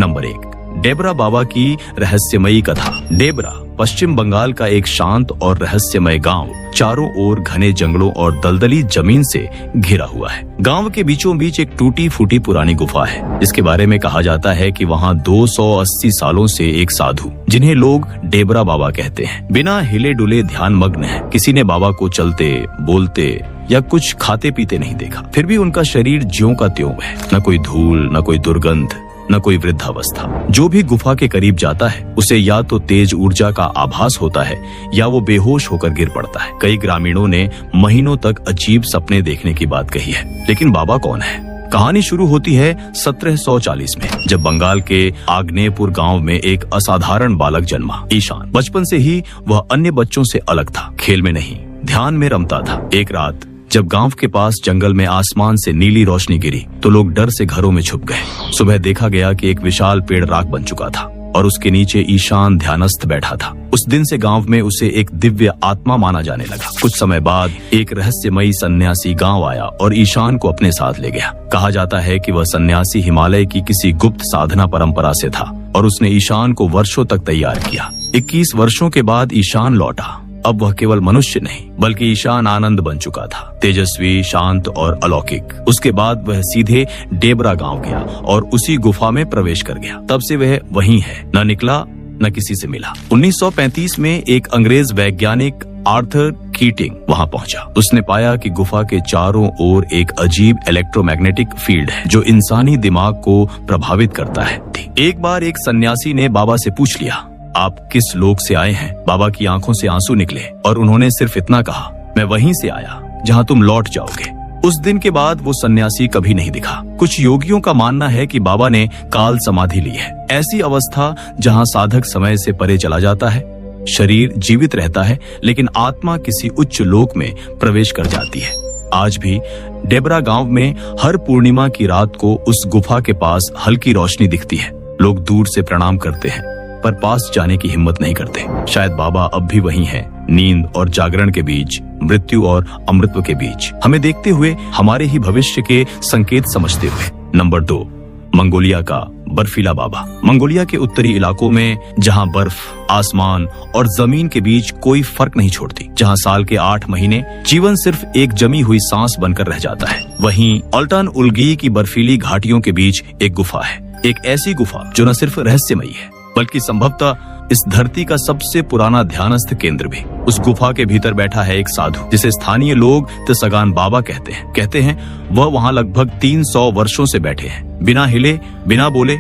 Number 1, Debra बाबा की रहस्यमयी कथा। डेबरा पश्चिम बंगाल का एक शांत और रहस्यमय गांव, चारों ओर घने जंगलों और दलदली जमीन से घिरा हुआ है। गांव के बीचों बीच एक टूटी फूटी पुरानी गुफा है, जिसके बारे में कहा जाता है कि वहां 280 सालों से एक साधु, जिन्हें लोग डेबरा बाबा कहते हैं, बिना हिले डुले ध्यान मग्न है। किसी ने बाबा को चलते, बोलते या कुछ खाते पीते नहीं देखा, फिर भी उनका शरीर ज्यों का त्यों है। न कोई धूल, न कोई दुर्गंध, न कोई वृद्धावस्था। जो भी गुफा के करीब जाता है उसे या तो तेज ऊर्जा का आभास होता है या वो बेहोश होकर गिर पड़ता है। कई ग्रामीणों ने महीनों तक अजीब सपने देखने की बात कही है। लेकिन बाबा कौन है? कहानी शुरू होती है 1740 में, जब बंगाल के आग्नेयपुर गांव में एक असाधारण बालक जन्मा, ईशान। बचपन से ही वह अन्य बच्चों से अलग था, खेल में नहीं, ध्यान में रमता था। एक रात जब गांव के पास जंगल में आसमान से नीली रोशनी गिरी तो लोग डर से घरों में छुप गए। सुबह देखा गया कि एक विशाल पेड़ राख बन चुका था और उसके नीचे ईशान ध्यानस्थ बैठा था। उस दिन से गांव में उसे एक दिव्य आत्मा माना जाने लगा। कुछ समय बाद एक रहस्यमयी सन्यासी गांव आया और ईशान को अपने साथ ले गया। कहा जाता है कि वह सन्यासी हिमालय की किसी गुप्त साधना परंपरा से था और उसने ईशान को वर्षों तक तैयार किया। 21 वर्षों के बाद ईशान लौटा। अब वह केवल मनुष्य नहीं बल्कि ईशान आनंद बन चुका था, तेजस्वी, शांत और अलौकिक। उसके बाद वह सीधे डेबरा गांव गया और उसी गुफा में प्रवेश कर गया। तब से वह वहीं है, न निकला न किसी से मिला। 1935 में एक अंग्रेज वैज्ञानिक आर्थर कीटिंग वहां पहुंचा। उसने पाया कि गुफा के चारों ओर एक अजीब इलेक्ट्रोमैग्नेटिक फील्ड है जो इंसानी दिमाग को प्रभावित करता है। एक बार एक सन्यासी ने बाबा से पूछ लिया, आप किस लोक से आए हैं? बाबा की आंखों से आंसू निकले और उन्होंने सिर्फ इतना कहा, मैं वहीं से आया जहां तुम लौट जाओगे। उस दिन के बाद वो सन्यासी कभी नहीं दिखा। कुछ योगियों का मानना है कि बाबा ने काल समाधि ली है, ऐसी अवस्था जहां साधक समय से परे चला जाता है, शरीर जीवित रहता है लेकिन आत्मा किसी उच्च लोक में प्रवेश कर जाती है। आज भी डेबरा गांव में हर पूर्णिमा की रात को उस गुफा के पास हल्की रोशनी दिखती है। लोग दूर से प्रणाम करते हैं पर पास जाने की हिम्मत नहीं करते। शायद बाबा अब भी वहीं हैं, नींद और जागरण के बीच, मृत्यु और अमृत्व के बीच, हमें देखते हुए, हमारे ही भविष्य के संकेत समझते हुए। नंबर 2, मंगोलिया का बर्फीला बाबा। मंगोलिया के उत्तरी इलाकों में जहां बर्फ, आसमान और जमीन के बीच कोई फर्क नहीं छोड़ती, जहां साल के 8 महीने जीवन सिर्फ एक जमी हुई सांस बनकर रह जाता है, वहीं अल्टान उलगी की बर्फीली घाटियों के बीच एक गुफा है। एक ऐसी गुफा जो न सिर्फ रहस्यमयी है बल्कि संभवतः इस धरती का सबसे पुराना ध्यानस्थ केंद्र भी। उस गुफा के भीतर बैठा है एक साधु जिसे स्थानीय लोग त्सगान बाबा कहते हैं। वह वहाँ लगभग 300 वर्षों से बैठे हैं, बिना हिले, बिना बोले।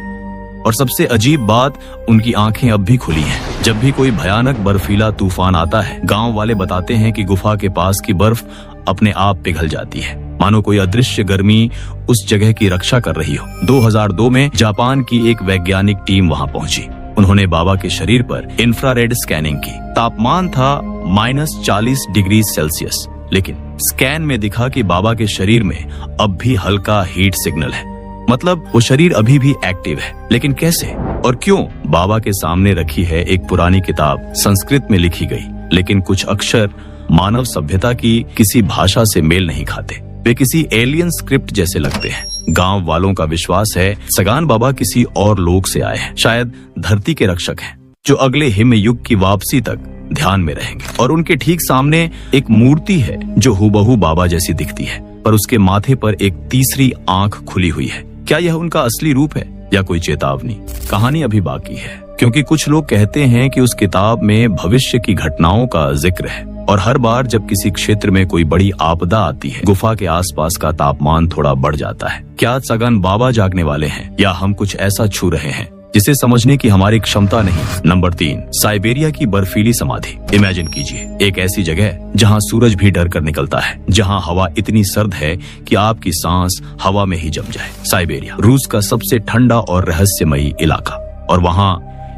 और सबसे अजीब बात, उनकी आंखें अब भी खुली हैं। जब भी कोई भयानक बर्फीला तूफान आता है, गांव वाले बताते हैं कि गुफा के पास की बर्फ अपने आप पिघल जाती है, मानो कोई अदृश्य गर्मी उस जगह की रक्षा कर रही हो। 2002 में जापान की एक वैज्ञानिक टीम वहां पहुंची। उन्होंने बाबा के शरीर पर इंफ्रारेड स्कैनिंग की। तापमान था -40 डिग्री सेल्सियस, लेकिन स्कैन में दिखा कि बाबा के शरीर में अब भी हल्का हीट सिग्नल है। मतलब वो शरीर अभी भी एक्टिव है। लेकिन कैसे और क्यों? बाबा के सामने रखी है एक पुरानी किताब, संस्कृत में लिखी गई, लेकिन कुछ अक्षर मानव सभ्यता की किसी भाषा से मेल नहीं खाते। वे किसी एलियन स्क्रिप्ट जैसे लगते हैं। गांव वालों का विश्वास है सगान बाबा किसी और लोक से आए हैं, शायद धरती के रक्षक हैं, जो अगले हिम युग की वापसी तक ध्यान में रहेंगे। और उनके ठीक सामने एक मूर्ति है जो हूबहू बाबा जैसी दिखती है, पर उसके माथे पर एक तीसरी आंख खुली हुई है। क्या यह उनका असली रूप है या कोई चेतावनी? कहानी अभी बाकी है, क्योंकि कुछ लोग कहते हैं कि उस किताब में भविष्य की घटनाओं का जिक्र है और हर बार जब किसी क्षेत्र में कोई बड़ी आपदा आती है, गुफा के आसपास का तापमान थोड़ा बढ़ जाता है। क्या सगान बाबा जागने वाले हैं या हम कुछ ऐसा छू रहे हैं जिसे समझने की हमारी क्षमता नहीं? नंबर 3, साइबेरिया की बर्फीली समाधि। इमेजिन कीजिए एक ऐसी जगह जहां सूरज भी डर कर निकलता है, जहां हवा इतनी सर्द है कि आपकी सांस हवा में ही जम जाए। साइबेरिया रूस का सबसे ठंडा और रहस्यमयी इलाका, और वहां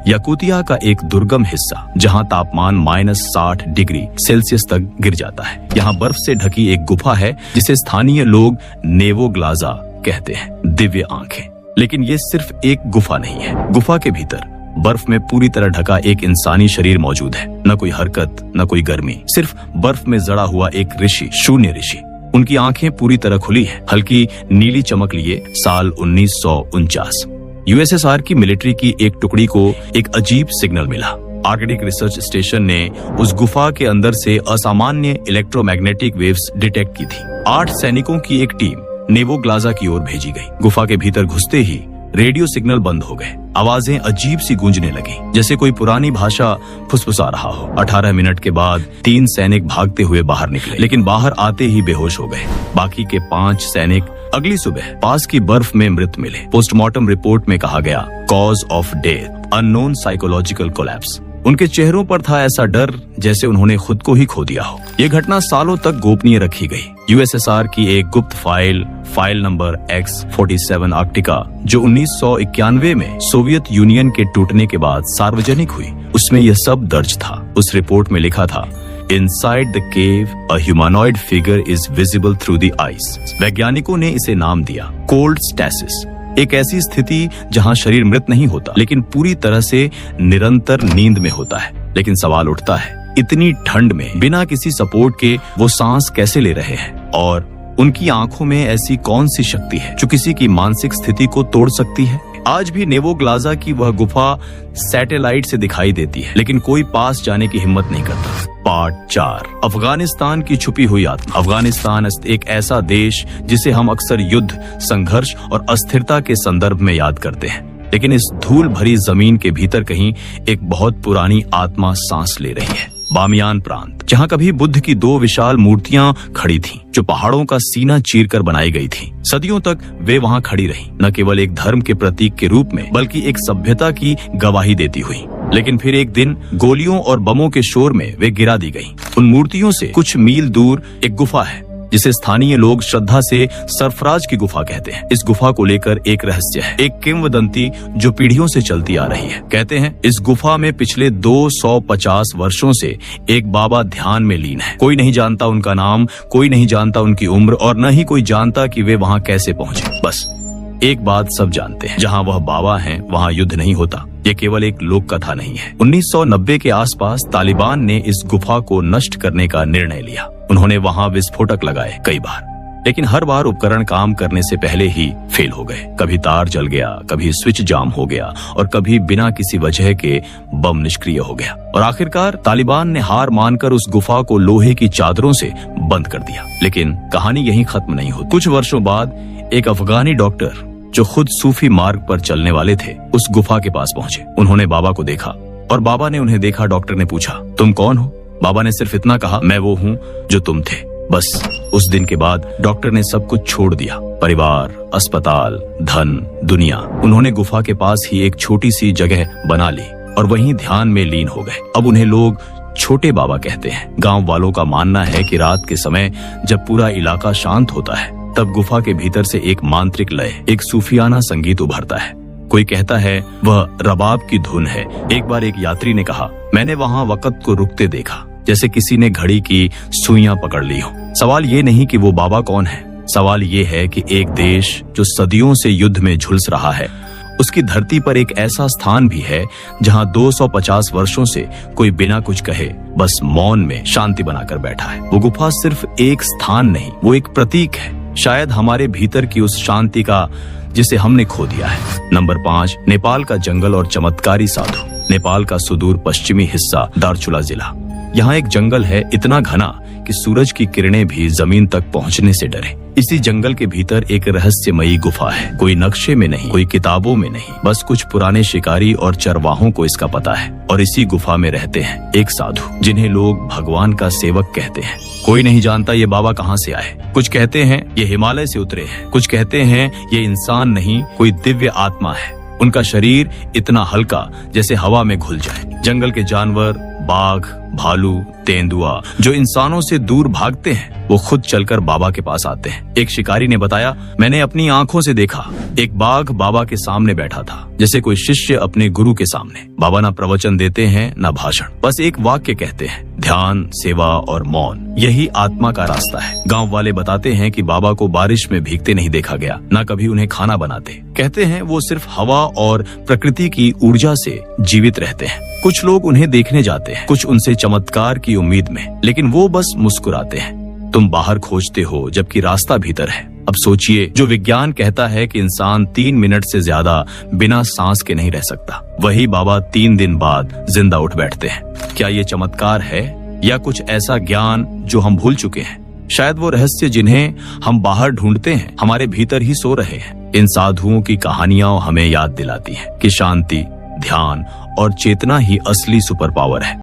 याकुतिया का एक दुर्गम हिस्सा जहां तापमान -60 डिग्री सेल्सियस तक गिर जाता है। यहाँ बर्फ से ढकी एक गुफा है जिसे स्थानीय लोग नेवोग्लाजा कहते हैं, दिव्य आंखें। लेकिन ये सिर्फ एक गुफा नहीं है। गुफा के भीतर बर्फ में पूरी तरह ढका एक इंसानी शरीर मौजूद है। न कोई हरकत, न कोई गर्मी, सिर्फ बर्फ में जड़ा हुआ एक ऋषि, शून्य ऋषि। उनकी आंखें पूरी तरह खुली है, हल्की नीली चमक लिए। साल 1949। यूएसएसआर की मिलिट्री की एक टुकड़ी को एक अजीब सिग्नल मिला। आर्कटिक रिसर्च स्टेशन ने उस गुफा के अंदर से असामान्य इलेक्ट्रोमैग्नेटिक वेव्स डिटेक्ट की थी। 8 सैनिकों की एक टीम नेवोग्लाजा की ओर भेजी गई। गुफा के भीतर घुसते ही रेडियो सिग्नल बंद हो गए। आवाजें अजीब सी गूंजने लगी, जैसे कोई पुरानी भाषा फुसफुसा रहा हो। 18 मिनट के बाद 3 सैनिक भागते हुए बाहर निकले, लेकिन बाहर आते ही बेहोश हो गए। बाकी के 5 सैनिक अगली सुबह पास की बर्फ में मृत मिले। पोस्टमार्टम रिपोर्ट में कहा गया, cause of death unknown psychological collapse. उनके चेहरों पर था ऐसा डर जैसे उन्होंने खुद को ही खो दिया हो। ये घटना सालों तक गोपनीय रखी गई। यूएसएसआर की एक गुप्त फाइल नंबर X-47 आर्कटिका, जो 1991 में सोवियत यूनियन के टूटने के बाद सार्वजनिक हुई, उसमें यह सब दर्ज था। उस रिपोर्ट में लिखा था, Inside the cave, a humanoid figure is visible through the ice. वैज्ञानिकों ने इसे नाम दिया कोल्ड स्टैसिस, एक ऐसी स्थिति जहां शरीर मृत नहीं होता लेकिन पूरी तरह से निरंतर नींद में होता है। लेकिन सवाल उठता है, इतनी ठंड में बिना किसी सपोर्ट के वो सांस कैसे ले रहे हैं, और उनकी आंखों में ऐसी कौन सी शक्ति है जो किसी की मानसिक स्थिति को तोड़ सकती है। आज भी नेवोग्लाजा की वह गुफा सैटेलाइट से दिखाई देती है, लेकिन कोई पास जाने की हिम्मत नहीं करता। पार्ट 4, अफगानिस्तान की छुपी हुई आत्मा। अफगानिस्तान एक ऐसा देश जिसे हम अक्सर युद्ध, संघर्ष और अस्थिरता के संदर्भ में याद करते हैं, लेकिन इस धूल भरी जमीन के भीतर कहीं एक बहुत पुरानी आत्मा सांस ले रही है। बामियान प्रांत, जहाँ कभी बुद्ध की 2 विशाल मूर्तियां खड़ी थीं, जो पहाड़ों का सीना चीरकर बनाई गई थीं। सदियों तक वे वहाँ खड़ी रहीं, न केवल एक धर्म के प्रतीक के रूप में, बल्कि एक सभ्यता की गवाही देती हुई। लेकिन फिर एक दिन गोलियों और बमों के शोर में वे गिरा दी गईं। उन मूर्तियों से कुछ मील दूर एक गुफा है, जिसे स्थानीय लोग श्रद्धा से सरफराज की गुफा कहते हैं। इस गुफा को लेकर एक रहस्य है, एक किंवदंती जो पीढ़ियों से चलती आ रही है। कहते हैं इस गुफा में पिछले 250 वर्षों से एक बाबा ध्यान में लीन है। कोई नहीं जानता उनका नाम, कोई नहीं जानता उनकी उम्र, और न ही कोई जानता कि वे वहाँ कैसे पहुँचे। बस एक बात सब जानते हैं, जहाँ वह बाबा हैं वहाँ युद्ध नहीं होता। ये केवल एक लोक कथा नहीं है। 1990 के आसपास तालिबान ने इस गुफा को नष्ट करने का निर्णय लिया। उन्होंने वहाँ विस्फोटक लगाए कई बार, लेकिन हर बार उपकरण काम करने से पहले ही फेल हो गए। कभी तार जल गया, कभी स्विच जाम हो गया, और कभी बिना किसी वजह के बम निष्क्रिय हो गया। और आखिरकार तालिबान ने हार मानकर उस गुफा को लोहे की चादरों से बंद कर दिया। लेकिन कहानी यहीं खत्म नहीं होती। कुछ वर्षों बाद एक अफगानी डॉक्टर, जो खुद सूफी मार्ग पर चलने वाले थे, उस गुफा के पास पहुंचे। उन्होंने बाबा को देखा और बाबा ने उन्हें देखा। डॉक्टर ने पूछा, तुम कौन हो? बाबा ने सिर्फ इतना कहा, मैं वो हूँ जो तुम थे। बस उस दिन के बाद डॉक्टर ने सब कुछ छोड़ दिया, परिवार, अस्पताल, धन, दुनिया। उन्होंने गुफा के पास ही एक छोटी सी जगह बना ली और वहीं ध्यान में लीन हो गए। अब उन्हें लोग छोटे बाबा कहते हैं। गांव वालों का मानना है कि रात के समय जब पूरा इलाका शांत होता है, तब गुफा के भीतर से एक मांत्रिक लय, एक सूफियाना संगीत उभरता है। कोई कहता है वह रबाब की धुन है। एक बार एक यात्री ने कहा, मैंने वहाँ वक्त को रुकते देखा, जैसे किसी ने घड़ी की सुइयां पकड़ ली हो। सवाल ये नहीं कि वो बाबा कौन है, सवाल ये है कि एक देश जो सदियों से युद्ध में झुलस रहा है, उसकी धरती पर एक ऐसा स्थान भी है जहाँ 250 वर्षों से कोई बिना कुछ कहे बस मौन में शांति बनाकर बैठा है। वो गुफा सिर्फ एक स्थान नहीं, वो एक प्रतीक है, शायद हमारे भीतर की उस शांति का जिसे हमने खो दिया है। नंबर 5, नेपाल का जंगल और चमत्कारी साधु। नेपाल का सुदूर पश्चिमी हिस्सा दार्चुला जिला। यहाँ एक जंगल है इतना घना कि सूरज की किरणें भी जमीन तक पहुँचने से डरे। इसी जंगल के भीतर एक रहस्यमयी गुफा है। कोई नक्शे में नहीं, कोई किताबों में नहीं, बस कुछ पुराने शिकारी और चरवाहों को इसका पता है। और इसी गुफा में रहते हैं एक साधु, जिन्हें लोग भगवान का सेवक कहते हैं। कोई नहीं जानता ये बाबा कहाँ से आए। कुछ कहते हैं ये हिमालय से उतरे हैं, कुछ कहते हैं ये इंसान नहीं, कोई दिव्य आत्मा है। उनका शरीर इतना हल्का जैसे हवा में घुल जाए। जंगल के जानवर, बाघ, भालू, तेंदुआ जो इंसानों से दूर भागते हैं, वो खुद चलकर बाबा के पास आते हैं। एक शिकारी ने बताया, मैंने अपनी आंखों से देखा, एक बाघ बाबा के सामने बैठा था, जैसे कोई शिष्य अपने गुरु के सामने। बाबा ना प्रवचन देते हैं ना भाषण, बस एक वाक्य कहते हैं, ध्यान, सेवा और मौन, यही आत्मा का रास्ता है। गांव वाले बताते हैं कि बाबा को बारिश में भीगते नहीं देखा गया, ना कभी उन्हें खाना बनाते। कहते हैं वो सिर्फ हवा और प्रकृति की ऊर्जा से जीवित रहते हैं। कुछ लोग उन्हें देखने जाते हैं, कुछ उनसे चमत्कार की उम्मीद में, लेकिन वो बस मुस्कुराते हैं। तुम बाहर खोजते हो जबकि रास्ता भीतर है। अब सोचिए, जो विज्ञान कहता है कि इंसान 3 मिनट से ज्यादा बिना सांस के नहीं रह सकता, वही बाबा 3 दिन बाद जिंदा उठ बैठते हैं। क्या ये चमत्कार है या कुछ ऐसा ज्ञान जो हम भूल चुके हैं? शायद वो रहस्य जिन्हें हम बाहर ढूंढते हैं हमारे भीतर ही सो रहे हैं। इन साधुओं की कहानियां हमें याद दिलाती हैं कि शांति, ध्यान और चेतना ही असली सुपर पावर है।